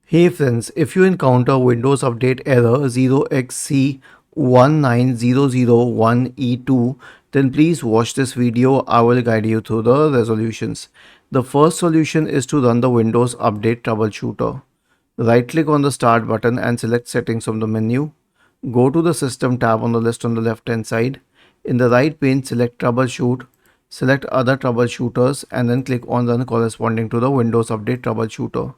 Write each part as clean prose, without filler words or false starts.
Hey friends, if you encounter Windows Update error 0xC19001e2, then please watch this video. I will guide you through the resolutions. The first solution is to run the Windows Update troubleshooter. Right click on the Start button and select Settings from the menu. Go to the System tab on the list on the left hand side. In the right pane, select Troubleshoot, select Other Troubleshooters, and then click on Run corresponding to the Windows Update troubleshooter.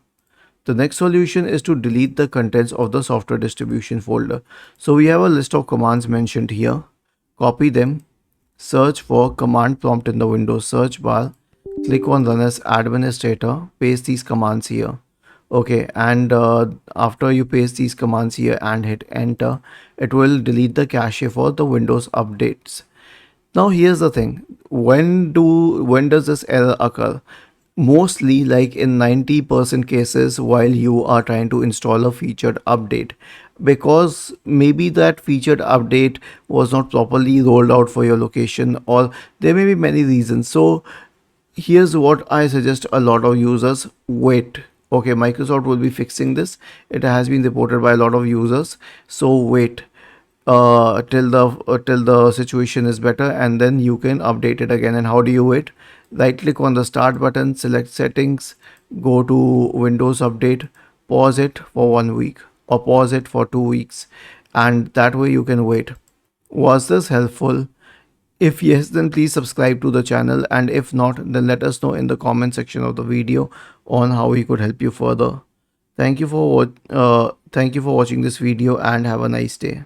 The next solution is to delete the contents of the software distribution folder. So we have a list of commands mentioned here. Copy them, search for command prompt in the Windows search bar, click on Run as administrator, paste these commands here. Okay, and after you paste these commands here and hit enter, it will delete the cache for the Windows updates. Now here's the thing. When does this error occur? Mostly like in 90% cases while you are trying to install a featured update, because maybe that featured update was not properly rolled out for your location, or there may be many reasons. So here's what I suggest a lot of users: wait. Okay, Microsoft will be fixing this. It has been reported by a lot of users. So wait till the situation is better, and then you can update it again. And how do you wait? Right click on the Start button, select Settings, go to Windows Update, pause it for 1 week or pause it for 2 weeks, and that way you can wait. Was this helpful? If yes, then please subscribe to the channel, and if not, then let us know in the comment section of the video on how we could help you further. Thank you for watching this video, and have a nice day.